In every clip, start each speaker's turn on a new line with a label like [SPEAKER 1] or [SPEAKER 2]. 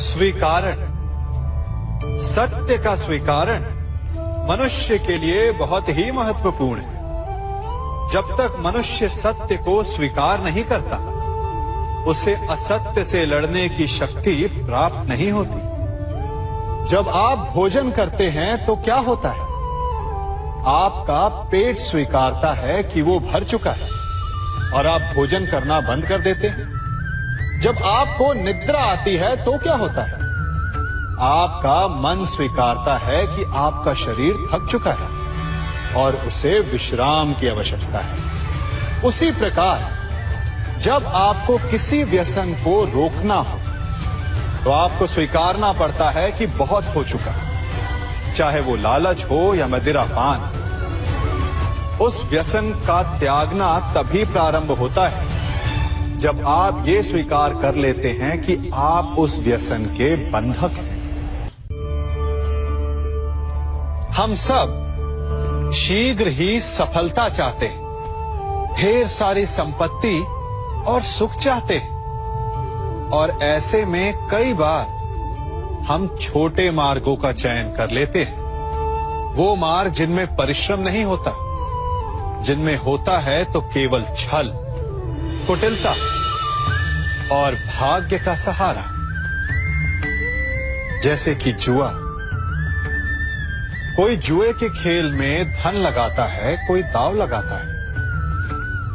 [SPEAKER 1] स्वीकारण, सत्य का स्वीकारण मनुष्य के लिए बहुत ही महत्वपूर्ण है। जब तक मनुष्य सत्य को स्वीकार नहीं करता, उसे असत्य से लड़ने की शक्ति प्राप्त नहीं होती। जब आप भोजन करते हैं तो क्या होता है? आपका पेट स्वीकारता है कि वो भर चुका है और आप भोजन करना बंद कर देते हैं। जब आपको निद्रा आती है तो क्या होता है? आपका मन स्वीकारता है कि आपका शरीर थक चुका है और उसे विश्राम की आवश्यकता है। उसी प्रकार जब आपको किसी व्यसन को रोकना हो तो आपको स्वीकारना पड़ता है कि बहुत हो चुका है, चाहे वो लालच हो या मदिरापान। उस व्यसन का त्यागना तभी प्रारंभ होता है जब आप ये स्वीकार कर लेते हैं कि आप उस व्यसन के बंधक हैं। हम सब शीघ्र ही सफलता चाहते हैं, ढेर सारी संपत्ति और सुख चाहते हैं, और ऐसे में कई बार हम छोटे मार्गों का चयन कर लेते हैं। वो मार्ग जिनमें परिश्रम नहीं होता, जिनमें होता है तो केवल छल, कुटिलता और भाग्य का सहारा। जैसे कि जुआ। कोई जुए के खेल में धन लगाता है, कोई दांव लगाता है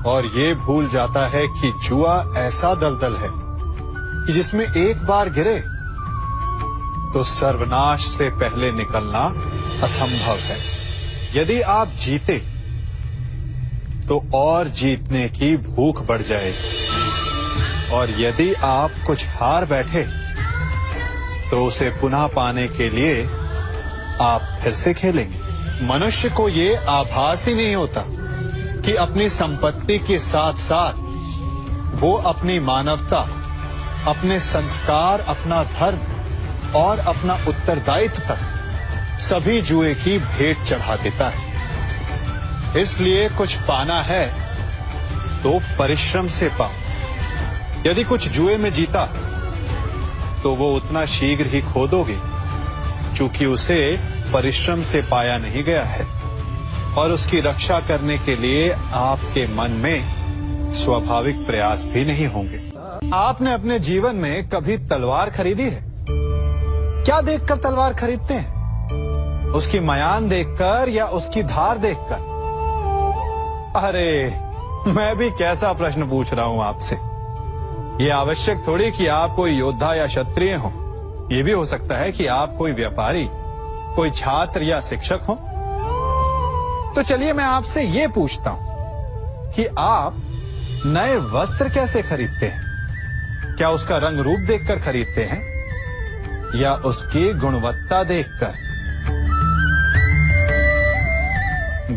[SPEAKER 1] और ये भूल जाता है कि जुआ ऐसा दलदल है कि जिसमें एक बार गिरे तो सर्वनाश से पहले निकलना असंभव है। यदि आप जीते तो और जीतने की भूख बढ़ जाएगी, और यदि आप कुछ हार बैठे तो उसे पुनः पाने के लिए आप फिर से खेलेंगे। मनुष्य को ये आभास ही नहीं होता कि अपनी संपत्ति के साथ साथ वो अपनी मानवता, अपने संस्कार, अपना धर्म और अपना उत्तरदायित्व तक सभी जुए की भेंट चढ़ा देता है। इसलिए कुछ पाना है तो परिश्रम से पाओ। यदि कुछ जुए में जीता तो वो उतना शीघ्र ही खो दोगे, चूंकि उसे परिश्रम से पाया नहीं गया है, और उसकी रक्षा करने के लिए आपके मन में स्वाभाविक प्रयास भी नहीं होंगे। आपने अपने जीवन में कभी तलवार खरीदी है? क्या देखकर तलवार खरीदते हैं? उसकी मयान देखकर या उसकी धार देखकर? अरे, मैं भी कैसा प्रश्न पूछ रहा हूं आपसे। ये आवश्यक थोड़ी कि आप कोई योद्धा या क्षत्रिय हो। ये भी हो सकता है कि आप कोई व्यापारी, कोई छात्र या शिक्षक हो। तो चलिए मैं आपसे ये पूछता हूं कि आप नए वस्त्र कैसे खरीदते हैं? क्या उसका रंग रूप देखकर खरीदते हैं या उसकी गुणवत्ता देखकर?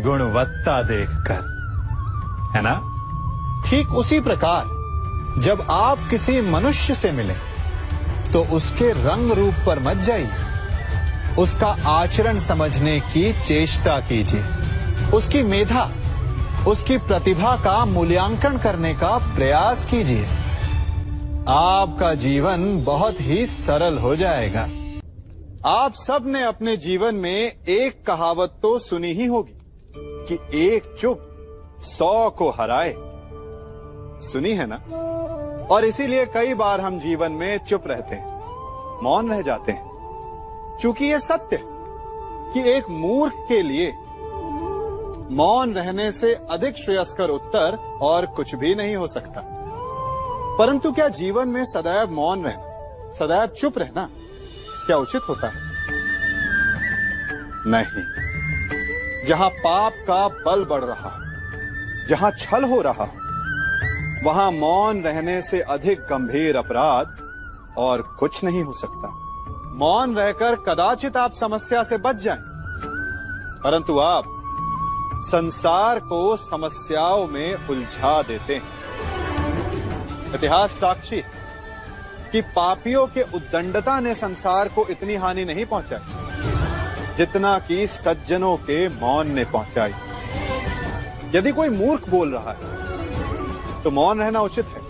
[SPEAKER 1] गुणवत्ता देखकर, है ना? ठीक उसी प्रकार जब आप किसी मनुष्य से मिलें तो उसके रंग रूप पर मत जाइए, उसका आचरण समझने की चेष्टा कीजिए, उसकी मेधा, उसकी प्रतिभा का मूल्यांकन करने का प्रयास कीजिए। आपका जीवन बहुत ही सरल हो जाएगा। आप सब ने अपने जीवन में एक कहावत तो सुनी ही होगी कि एक चुप 100 को हराए। सुनी है ना? और इसीलिए कई बार हम जीवन में चुप रहते हैं, मौन रह जाते हैं, चूंकि यह सत्य है कि एक मूर्ख के लिए मौन रहने से अधिक श्रेयस्कर उत्तर और कुछ भी नहीं हो सकता। परंतु क्या जीवन में सदैव मौन रहना, सदैव चुप रहना क्या उचित होता है? नहीं। जहां पाप का बल बढ़ रहा हो, जहां छल हो रहा हो, वहां मौन रहने से अधिक गंभीर अपराध और कुछ नहीं हो सकता। मौन रहकर कदाचित आप समस्या से बच जाएं, परंतु आप संसार को समस्याओं में उलझा देते हैं। इतिहास साक्षी है कि पापियों के उद्दंडता ने संसार को इतनी हानि नहीं पहुंचाई जितना कि सज्जनों के मौन ने पहुंचाई। यदि कोई मूर्ख बोल रहा है तो मौन रहना उचित है,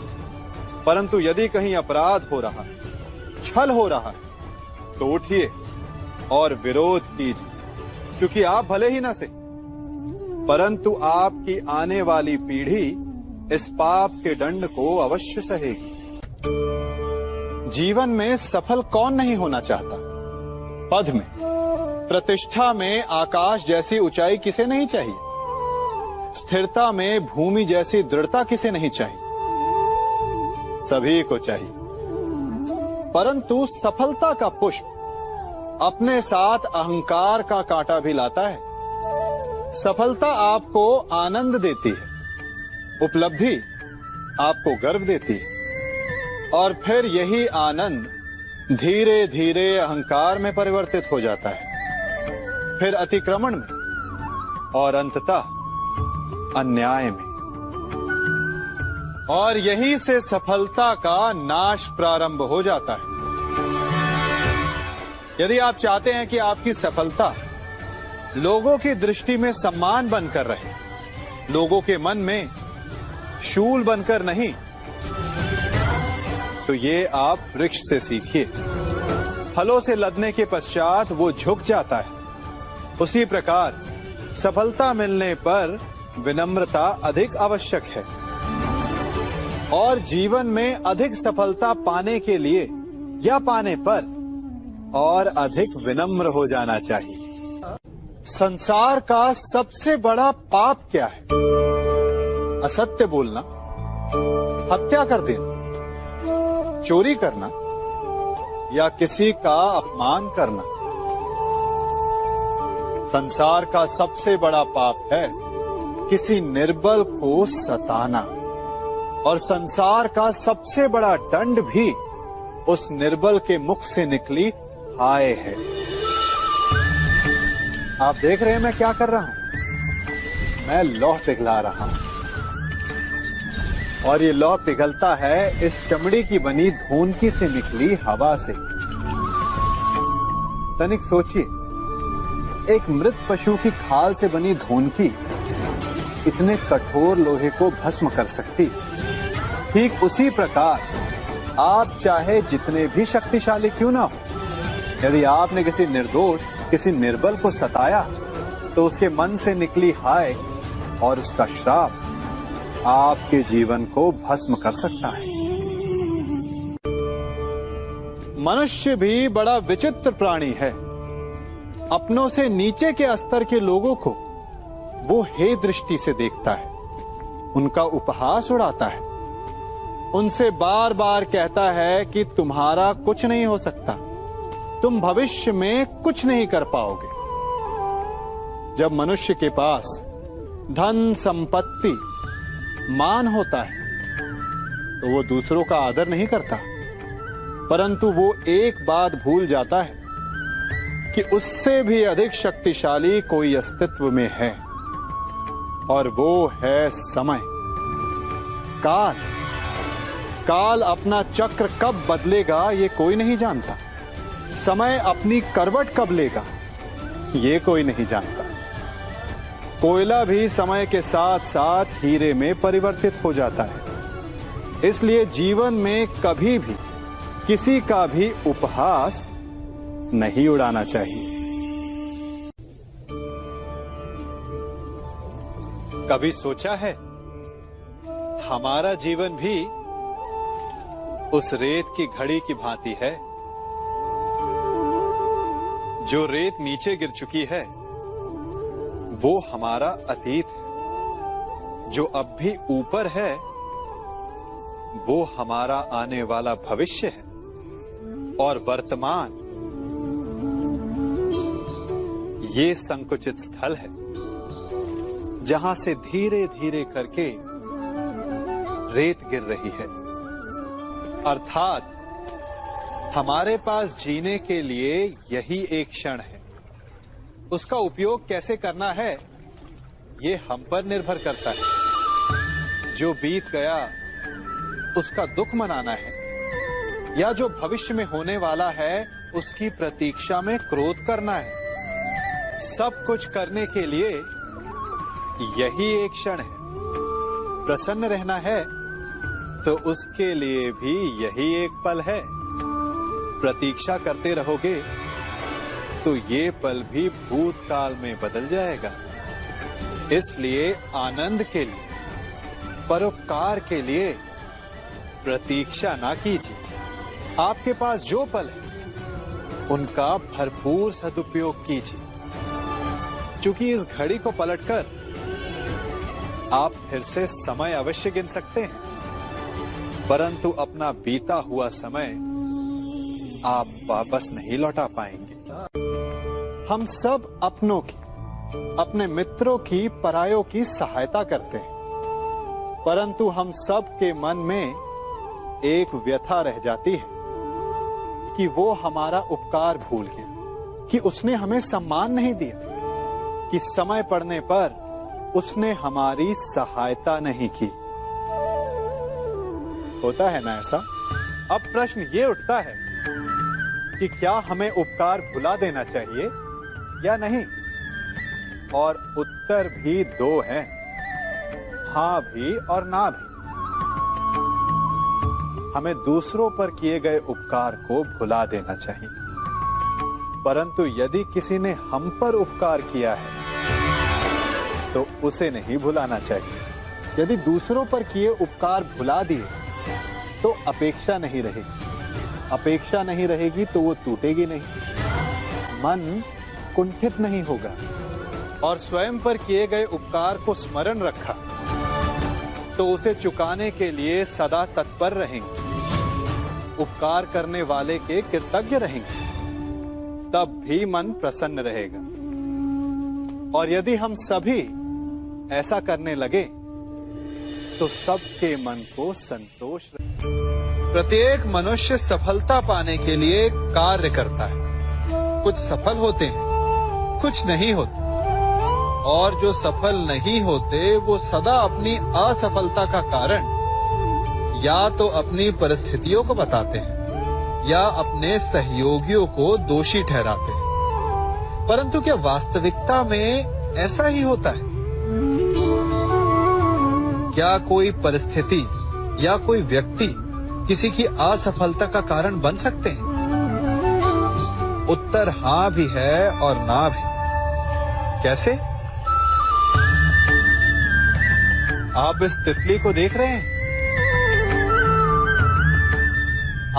[SPEAKER 1] परंतु यदि कहीं अपराध हो रहा है छल हो रहा है तो उठिए और विरोध कीजिए, क्योंकि आप भले ही न से, परंतु आपकी आने वाली पीढ़ी इस पाप के दंड को अवश्य सहेगी। जीवन में सफल कौन नहीं होना चाहता? पद में, प्रतिष्ठा में आकाश जैसी ऊंचाई किसे नहीं चाहिए? स्थिरता में भूमि जैसी दृढ़ता किसे नहीं चाहिए? सभी को चाहिए। परंतु सफलता का पुष्प अपने साथ अहंकार का कांटा भी लाता है। सफलता आपको आनंद देती है, उपलब्धि आपको गर्व देती है, और फिर यही आनंद धीरे धीरे अहंकार में परिवर्तित हो जाता है, फिर अतिक्रमण में और अंततः अन्याय में। और यहीं से सफलता का नाश प्रारंभ हो जाता है। यदि आप चाहते हैं कि आपकी सफलता लोगों की दृष्टि में सम्मान बनकर रहे, लोगों के मन में शूल बनकर नहीं, तो ये आप वृक्ष से सीखिए। फलों से लदने के पश्चात वो झुक जाता है। उसी प्रकार सफलता मिलने पर विनम्रता अधिक आवश्यक है, और जीवन में अधिक सफलता पाने के लिए या पाने पर और अधिक विनम्र हो जाना चाहिए। संसार का सबसे बड़ा पाप क्या है? असत्य बोलना, हत्या कर देना, चोरी करना या किसी का अपमान करना। संसार का सबसे बड़ा पाप है किसी निर्बल को सताना, और संसार का सबसे बड़ा दंड भी उस निर्बल के मुख से निकली हाय है। आप देख रहे हैं मैं क्या कर रहा हूं? मैं लौह पिघला रहा हूं, और ये लौह पिघलता है इस चमड़ी की बनी धूनकी से निकली हवा से। तनिक सोचिए, एक मृत पशु की खाल से बनी धूनकी इतने कठोर लोहे को भस्म कर सकती। ठीक उसी प्रकार आप चाहे जितने भी शक्तिशाली क्यों ना हो, यदि आपने किसी निर्दोष, किसी निर्बल को सताया, तो उसके मन से निकली हाय और उसका श्राप आपके जीवन को भस्म कर सकता है। मनुष्य भी बड़ा विचित्र प्राणी है। अपनों से नीचे के स्तर के लोगों को वो हे दृष्टि से देखता है, उनका उपहास उड़ाता है, उनसे बार बार कहता है कि तुम्हारा कुछ नहीं हो सकता, तुम भविष्य में कुछ नहीं कर पाओगे। जब मनुष्य के पास धन, संपत्ति, मान होता है तो वो दूसरों का आदर नहीं करता, परंतु वो एक बात भूल जाता है कि उससे भी अधिक शक्तिशाली कोई अस्तित्व में है, और वो है समय, काल। काल अपना चक्र कब बदलेगा ये कोई नहीं जानता। समय अपनी करवट कब लेगा ये कोई नहीं जानता। कोयला भी समय के साथ साथ हीरे में परिवर्तित हो जाता है। इसलिए जीवन में कभी भी किसी का भी उपहास नहीं उड़ाना चाहिए। कभी सोचा है हमारा जीवन भी उस रेत की घड़ी की भांति है? जो रेत नीचे गिर चुकी है वो हमारा अतीत है, जो अब भी ऊपर है वो हमारा आने वाला भविष्य है, और वर्तमान ये संकुचित स्थल है जहां से धीरे धीरे करके रेत गिर रही है। अर्थात हमारे पास जीने के लिए यही एक क्षण है। उसका उपयोग कैसे करना है ये हम पर निर्भर करता है। जो बीत गया उसका दुख मनाना है, या जो भविष्य में होने वाला है उसकी प्रतीक्षा में क्रोध करना है। सब कुछ करने के लिए यही एक क्षण है। प्रसन्न रहना है तो उसके लिए भी यही एक पल है। प्रतीक्षा करते रहोगे तो ये पल भी भूतकाल में बदल जाएगा। इसलिए आनंद के लिए, परोपकार के लिए प्रतीक्षा ना कीजिए। आपके पास जो पल है उनका भरपूर सदुपयोग कीजिए, क्योंकि इस घड़ी को पलटकर आप फिर से समय अवश्य गिन सकते हैं, परंतु अपना बीता हुआ समय आप वापस नहीं लौटा पाएंगे। हम सब अपनों की, अपने मित्रों की, परायों की सहायता करते हैं, परंतु हम सब के मन में एक व्यथा रह जाती है कि वो हमारा उपकार भूल गया, कि उसने हमें सम्मान नहीं दिया, कि समय पड़ने पर उसने हमारी सहायता नहीं की। होता है ना ऐसा? अब प्रश्न ये उठता है कि क्या हमें उपकार भुला देना चाहिए या नहीं? और उत्तर भी दो हैं, हां भी और ना भी। हमें दूसरों पर किए गए उपकार को भुला देना चाहिए, परंतु यदि किसी ने हम पर उपकार किया है तो उसे नहीं भुलाना चाहिए। यदि दूसरों पर किए उपकार भुला दिए तो अपेक्षा नहीं रहेगी। अपेक्षा नहीं रहेगी तो वो टूटेगी नहीं, मन कुंठित नहीं होगा, और स्वयं पर किए गए उपकार को स्मरण रखा तो उसे चुकाने के लिए सदा तत्पर रहेंगे, उपकार करने वाले के कृतज्ञ रहेंगे, तब भी मन प्रसन्न रहेगा। और यदि हम सभी ऐसा करने लगे तो सबके मन को संतोष रहे। प्रत्येक मनुष्य सफलता पाने के लिए कार्य करता है। कुछ सफल होते हैं, कुछ नहीं होते, और जो सफल नहीं होते वो सदा अपनी असफलता का कारण या तो अपनी परिस्थितियों को बताते हैं या अपने सहयोगियों को दोषी ठहराते हैं। परंतु क्या वास्तविकता में ऐसा ही होता है? क्या कोई परिस्थिति या कोई व्यक्ति किसी की असफलता का कारण बन सकते हैं? उत्तर हां भी है और ना भी। कैसे? आप इस तितली को देख रहे हैं?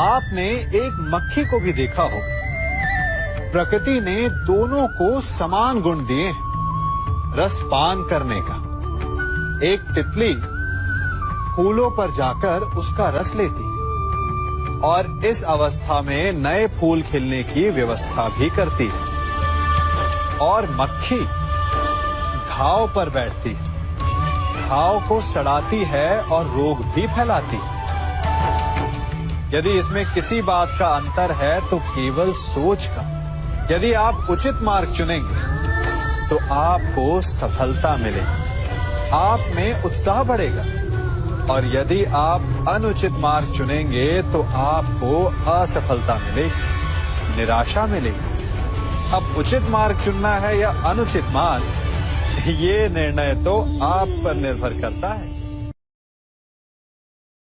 [SPEAKER 1] आपने एक मक्खी को भी देखा होगा। प्रकृति ने दोनों को समान गुण दिए हैं रस पान करने का। एक तितली फूलों पर जाकर उसका रस लेती और इस अवस्था में नए फूल खिलने की व्यवस्था भी करती है, और मक्खी घाव पर बैठती है, घाव को सड़ाती है और रोग भी फैलाती है। यदि इसमें किसी बात का अंतर है तो केवल सोच का। यदि आप उचित मार्ग चुनेंगे तो आपको सफलता मिलेगी, आप में उत्साह बढ़ेगा, और यदि आप अनुचित मार्ग चुनेंगे तो आपको असफलता मिलेगी, निराशा मिलेगी। अब उचित मार्ग चुनना है या अनुचित मार्ग, ये निर्णय तो आप पर निर्भर करता है।